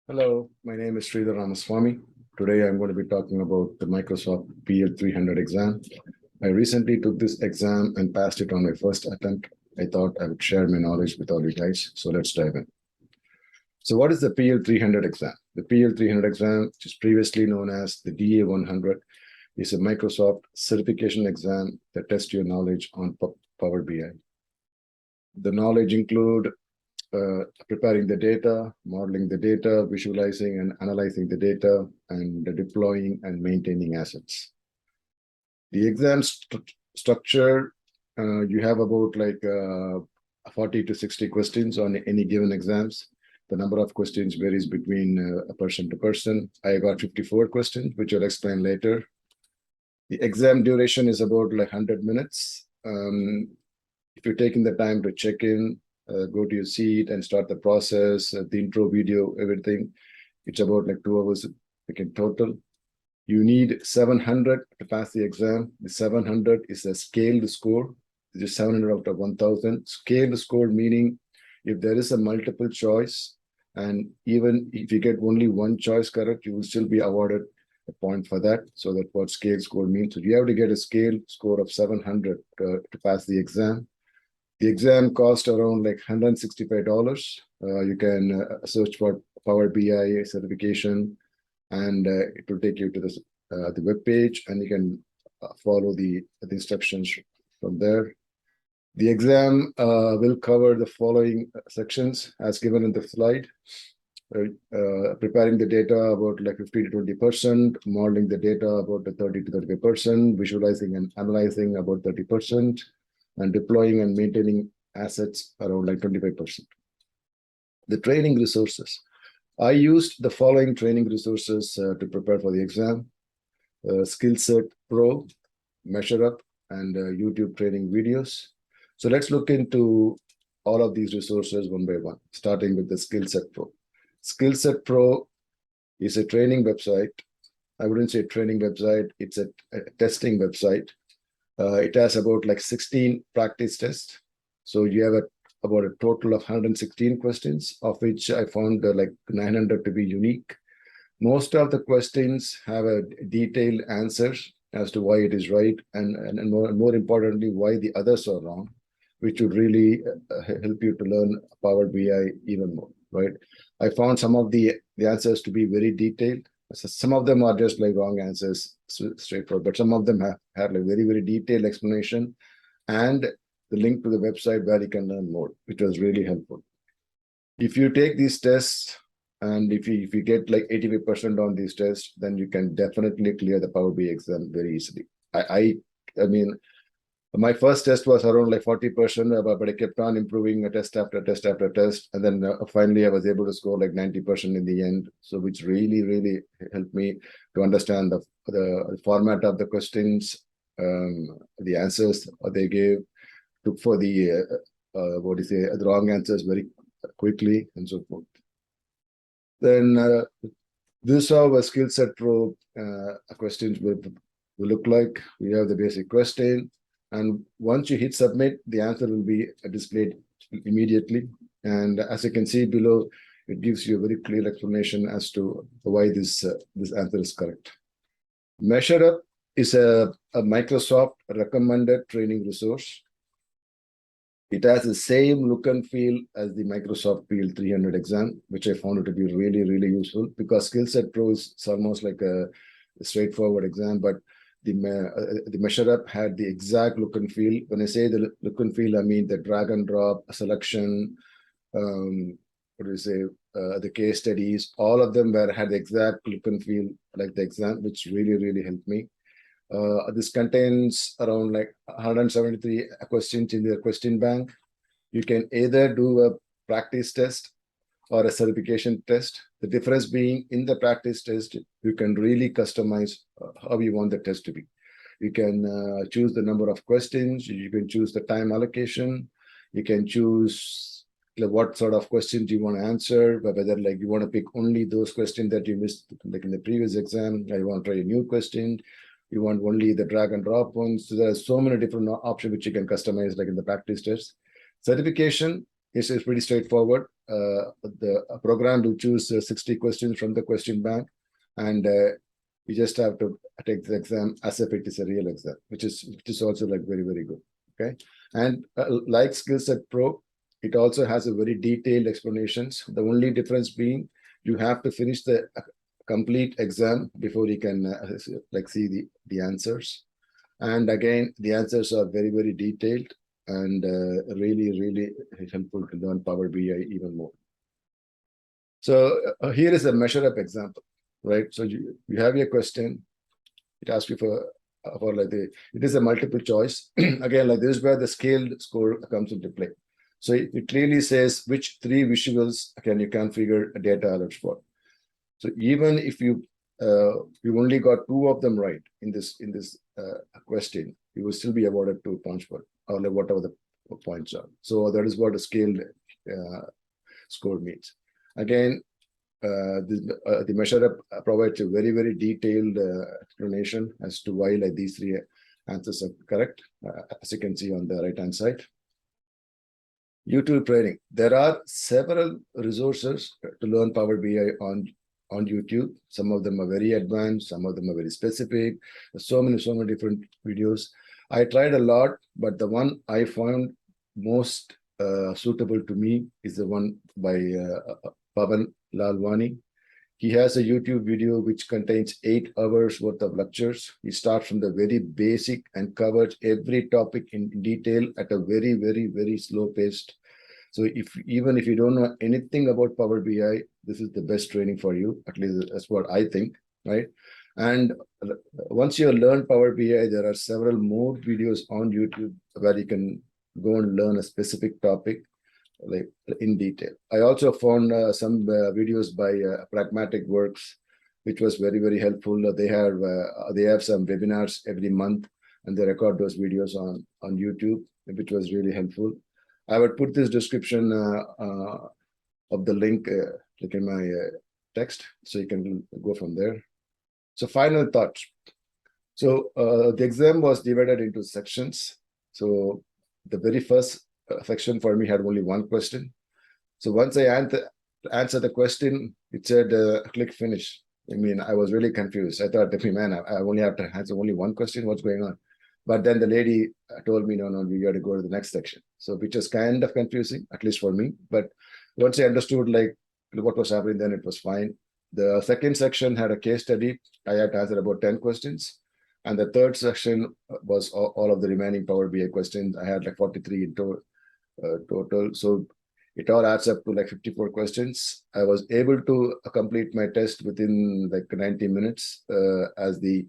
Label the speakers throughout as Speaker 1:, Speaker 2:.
Speaker 1: Hello, my name is Sridhar Ramaswamy. Today I'm going to be talking about the Microsoft PL-300 exam. I recently took this exam and passed it on my first attempt. I thought I would share my knowledge with all you guys, so let's dive in. So what is the PL-300 exam? The PL-300 exam, which is previously known as the DA-100, is a Microsoft certification exam that tests your knowledge on Power BI. The knowledge include preparing the data, modeling the data, visualizing and analyzing the data, and deploying and maintaining assets. The exam structure, you have about 40 to 60 questions on any given exams. The number of questions varies between a person to person. I got 54 questions, which I'll explain later. The exam duration is about 100 minutes. If you're taking the time to check in, go to your seat and start the process, the intro video, everything, it's about 2 hours in total. You need 700 to pass the exam. The 700 is a scaled score. It is 700 out of 1000. Scaled score meaning if there is a multiple choice, and even if you get only one choice correct, you will still be awarded a point for that. So that's what scale score means. So you have to get a scale score of 700 to pass the exam. The exam costs around $165. You can search for Power BI certification, and it will take you to the web page, and you can follow the instructions from there. The exam will cover the following sections as given in the slide. Preparing the data about 50 to 20%, modeling the data about 30 to 35%, visualizing and analyzing about 30%, and deploying and maintaining assets around 25%. The training resources. I used the following training resources to prepare for the exam. SKILLCERT Pro, MeasureUp, and YouTube training videos. So let's look into all of these resources one by one, starting with the SKILLCERT Pro. SKILLCERT Pro is a training website. I wouldn't say training website, it's a testing website. It has about 16 practice tests. So you have about a total of 116 questions, of which I found 900 to be unique. Most of the questions have a detailed answers as to why it is right, and more importantly, why the others are wrong, which would really help you to learn Power BI even more, right? I found some of the answers to be very detailed. So some of them are just wrong answers, straightforward, but some of them have very, very detailed explanation and the link to the website where you can learn more, which was really helpful. If you take these tests and if you get 85% on these tests, then you can definitely clear the Power BI exam very easily. I mean, my first test was around 40%, but I kept on improving a test after test after test. And then finally, I was able to score 90% in the end. So which really, really helped me to understand the format of the questions, the answers they gave, took for the, the wrong answers very quickly and so forth. Then this is how a SKILLCERT Pro questions will look like. We have the basic question. And once you hit submit, the answer will be displayed immediately. And as you can see below, it gives you a very clear explanation as to why this answer is correct. MeasureUp is a Microsoft recommended training resource. It has the same look and feel as the Microsoft PL-300 exam, which I found it to be really, really useful because SKILLCERT Pro is almost like a straightforward exam, but the MeasureUp had the exact look and feel. When I say the look and feel, I mean the drag and drop selection, the case studies, all of them had the exact look and feel like the exam, which really, really helped me. This contains around 173 questions in their question bank. You can either do a practice test or a certification test. The difference being in the practice test, you can really customize how you want the test to be. You can choose the number of questions, you can choose the time allocation, you can choose what sort of questions you want to answer, whether you want to pick only those questions that you missed in the previous exam, or you want to try a new question, you want only the drag and drop ones. So there are so many different options which you can customize in the practice test. Certification it's pretty straightforward. The program will choose 60 questions from the question bank, and you just have to take the exam as if it is a real exam, which is also like very, very good. Okay, and like SKILLCERT Pro, it also has a very detailed explanations. The only difference being you have to finish the complete exam before you can like see the answers. And again, the answers are very, very detailed and really, really helpful to learn Power BI even more. So here is a measure up example, right? So you have your question. It asks you for like it is a multiple choice. Again, like this is where the scaled score comes into play. So it clearly says which 3 visuals can you configure a data alerts for. So even if you only got 2 of them right in this question, you will still be awarded 2 points for or like whatever the points are. So that is what a scaled score means. Again, the measure up provides a very, very detailed explanation as to why like these 3 answers are correct, as you can see on the right hand side. YouTube training. There are several resources to learn Power BI on YouTube. Some of them are very advanced, some of them are very specific. There's so many different videos. I tried a lot, but the one I found most suitable to me is the one by Pavan Lalwani. He has a YouTube video which contains 8 hours worth of lectures. He starts from the very basic and covers every topic in detail at a very, very, very slow paced. So even if you don't know anything about Power BI, this is the best training for you. At least that's what I think, right? And once you learn Power BI, there are several more videos on YouTube where you can go and learn a specific topic like in detail. I also found some videos by Pragmatic Works, which was very, very helpful. They have some webinars every month, and they record those videos on YouTube, which was really helpful. I would put this description of the link like in my text, so you can go from there. So final thoughts. So the exam was divided into sections. So the very first section for me had only 1 question. So once I answered the question, it said click finish. I mean, I was really confused. I thought, man, I only have to answer only 1 question. What's going on? But then the lady told me, no, we got to go to the next section. So which was kind of confusing, at least for me. But once I understood like what was happening, then it was fine. The second section had a case study. I had to answer about 10 questions. And the third section was all of the remaining Power BI questions. I had like 43 in total. So it all adds up to like 54 questions. I was able to complete my test within like 90 minutes as the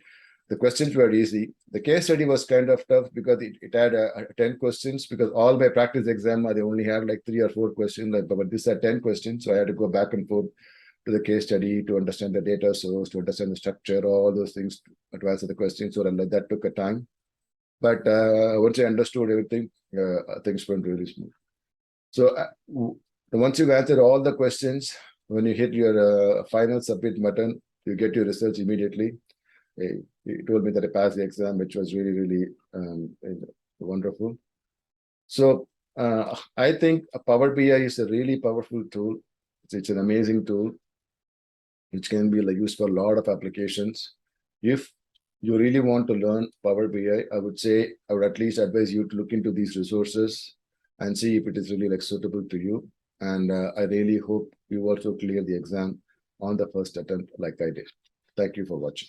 Speaker 1: questions were easy. The case study was kind of tough because it had 10 questions, because all my practice exam, they only had like 3 or 4 questions, but this had 10 questions. So I had to go back and forth to the case study to understand the data source, to understand the structure, all those things to answer the questions. So that took a time. But once I understood everything, things went really smooth. So once you've answered all the questions, when you hit your final submit button, you get your results immediately. He told me that I passed the exam, which was really, really wonderful. So I think a Power BI is a really powerful tool. It's an amazing tool, which can be like used for a lot of applications. If you really want to learn Power BI, I would say I would at least advise you to look into these resources and see if it is really like suitable to you. And I really hope you also clear the exam on the first attempt like I did. Thank you for watching.